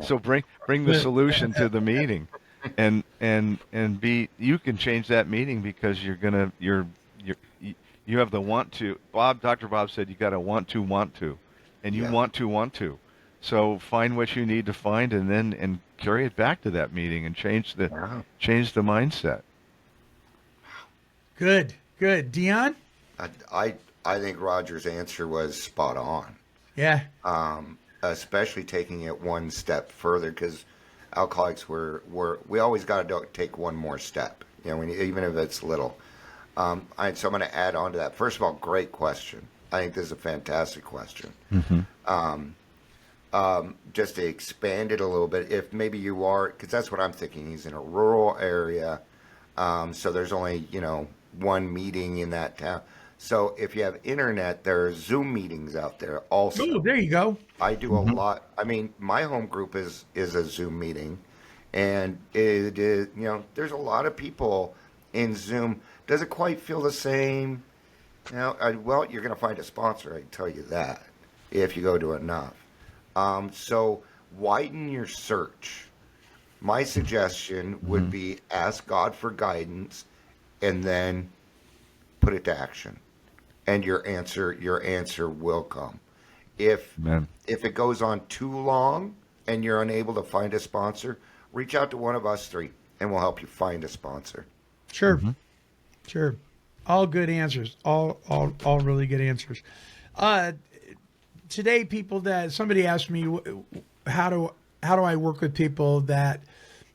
So bring the solution to the meeting, and you can change that meeting because you have the want to. Dr. Bob said you got to want to, and you want to. So find what you need to find, and carry it back to that meeting and change the mindset. Good. Dion? I think Roger's answer was spot on. Yeah. Especially taking it one step further, because alcoholics we always got to take one more step. Even if it's little. So I'm going to add on to that. First of all, great question. I think this is a fantastic question. Just to expand it a little bit, if maybe you are, because that's what I'm thinking. He's in a rural area, so there's only one meeting in that town. So if you have internet, there are Zoom meetings out there also. Oh, there you go. I do a lot. I mean, my home group is a Zoom meeting, and it is, there's a lot of people in Zoom. Does it quite feel the same? Well, you're going to find a sponsor, I can tell you that, if you go to enough. So widen your search. My suggestion would be ask God for guidance and then put it to action. And your answer will come. If it goes on too long and you're unable to find a sponsor, reach out to one of us three and we'll help you find a sponsor. Sure. Sure. All good answers. All really good answers. Today, somebody asked me, how do I work with people that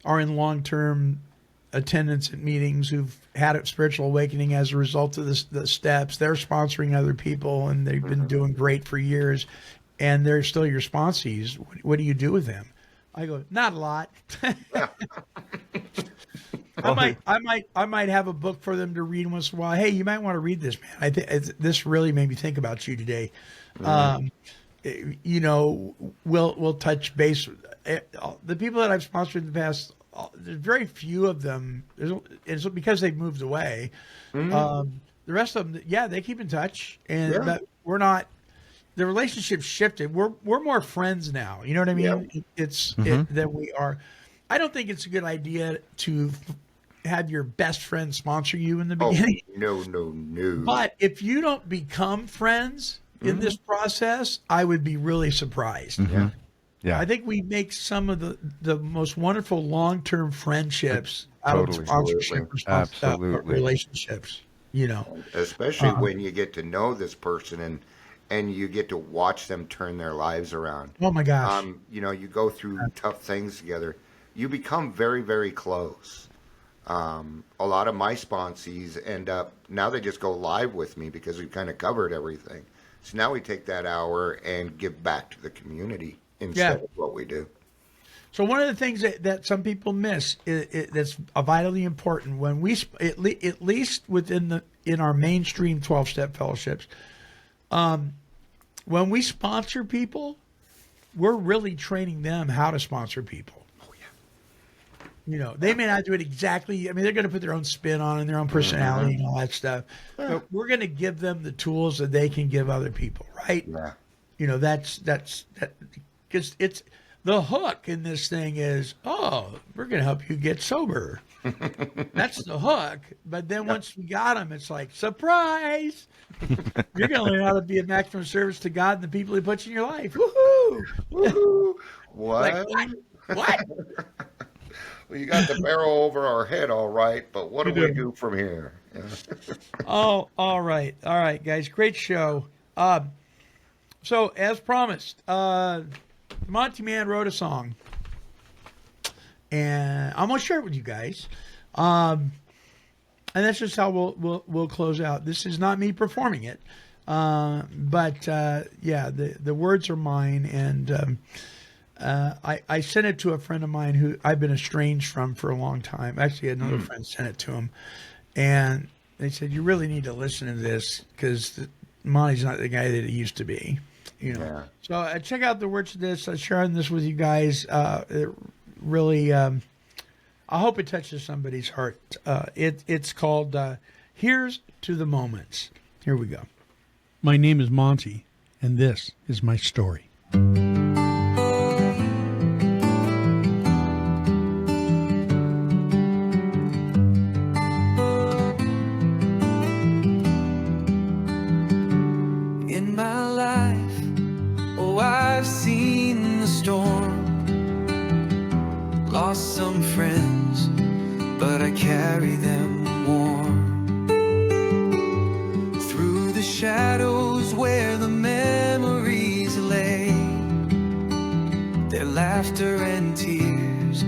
are in long-term attendance at meetings who've had a spiritual awakening as a result of the steps? They're sponsoring other people and they've been doing great for years, and they're still your sponsees. What do you do with them? I go, not a lot. I might have a book for them to read once in a while. Hey, you might want to read this, man. This really made me think about you today. We'll touch base. The people that I've sponsored in the past, there's very few of them. It's because they've moved away. The rest of them, they keep in touch, but we're not. The relationship shifted. We're more friends now. You know what I mean? Yeah. It's that we are. I don't think it's a good idea to have your best friend sponsor you in the Oh, beginning. no. But if you don't become friends in this process, I would be really surprised. Yeah. I think we make some of the most wonderful long-term friendships out of Totally. sponsorship Absolutely. relationships, you know. Especially when you get to know this person and you get to watch them turn their lives around. Oh my gosh. You know, you go through tough things together. You become very, very close. A lot of my sponsees end up, now they just go live with me because we've kind of covered everything. So now we take that hour and give back to the community instead of what we do. So one of the things that some people miss that's vitally important when we at least in our mainstream 12-step fellowships, when we sponsor people, we're really training them how to sponsor people. Oh yeah. You know, they may not do it exactly. I mean, they're going to put their own spin on it and their own personality and all that stuff. But we're going to give them the tools that they can give other people, right? Yeah. You know, that's because it's the hook in this thing is, oh, we're going to help you get sober. That's the hook. But then once we got them, it's like, surprise. You're going to learn how to be a maximum service to God and the people He puts in your life. Woohoo! Woohoo! What? Like, what? Well, you got the barrel over our head, all right, but what do we do from here? Oh, all right. All right, guys. Great show. So, as promised, Monty Man wrote a song. And I'm going to share it with you guys. And that's just how we'll close out. This is not me performing it. But the words are mine. And I sent it to a friend of mine who I've been estranged from for a long time. Actually, another friend sent it to him. And they said, you really need to listen to this because Monty's not the guy that he used to be. You know. Yeah. So check out the words of this. I'm sharing this with you guys. It really, I hope it touches somebody's heart. It's called Here's to the Moments. Here we go. My name is Monty, and this is my story. In my life, oh, I've seen the storm, lost some friends, but I carry them warm. Through the shadows where the memories lay, their laughter and tears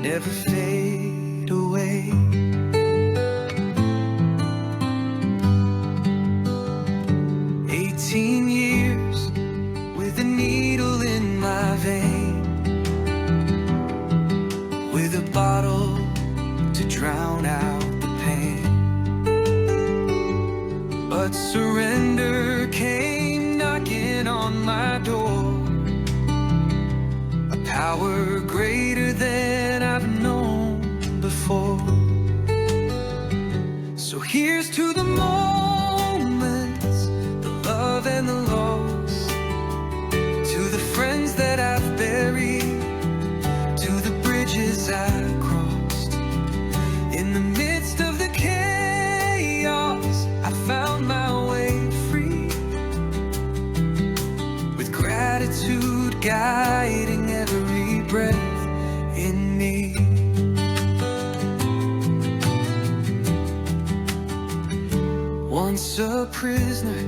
never fade away. 18 years with a needle in my vein, with a bottle to drown out the pain. But surrender came knocking on my door, a power greater than I've known before. So here's to the moments, the love and the loss, to the friends that I've buried, to the bridges I crossed. In the midst of the chaos, I found my way free, with gratitude guiding every breath in me. Once a prisoner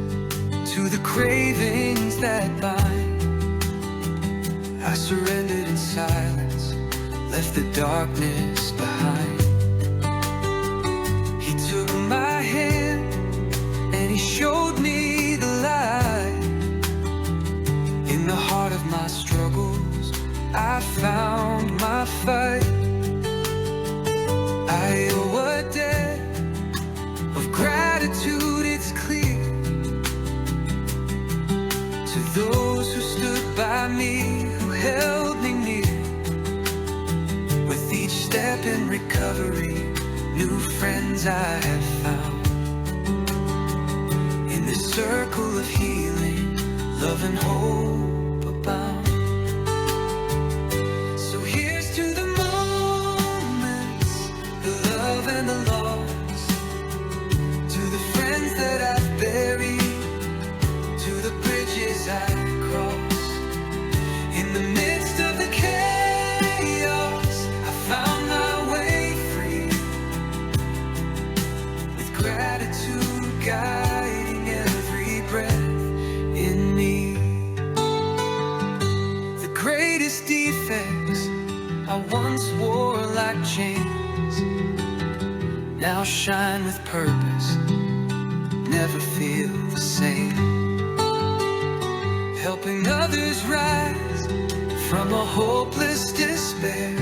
to the cravings that bind, I surrendered in silence, left the darkness behind. He took my hand and he showed me the light. In the heart of my struggles, I found my fight. I owe a debt of gratitude, it's clear, to those who stood by me, who held me near. With each step in recovery, new friends I have found. In this circle of healing, love and hope abound. So here's to the moment, guiding every breath in me. The greatest defects I once wore like chains now shine with purpose, never feel the same. Helping others rise from a hopeless despair.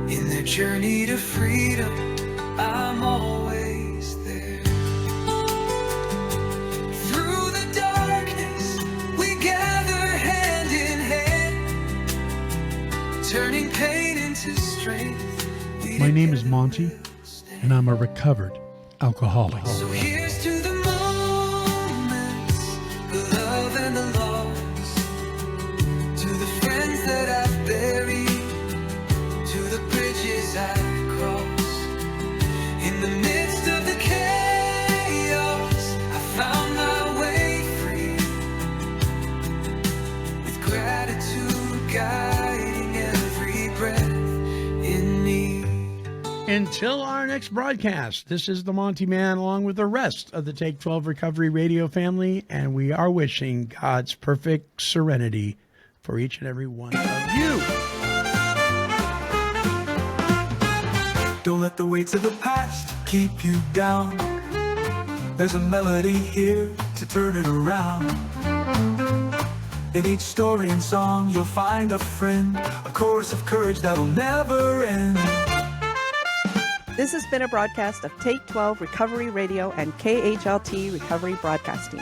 In their journey to freedom, I'm always there. Through the darkness, we gather hand in hand, turning pain into strength. My name is Monty, and I'm a recovered alcoholic. So here's to the moments, the love and the loss, to the friends that I've buried, to the bridges I've crossed. In the midst of the chaos, I found my way free, with gratitude guiding every breath in me. Until our next broadcast, this is the Monty Man along with the rest of the Take 12 Recovery Radio family, and we are wishing God's perfect serenity for each and every one of you. Don't let the weights of the past keep you down. There's a melody here to turn it around. In each story and song you'll find a friend, a chorus of courage that'll never end. This has been a broadcast of Take 12 Recovery Radio and KHLT Recovery Broadcasting.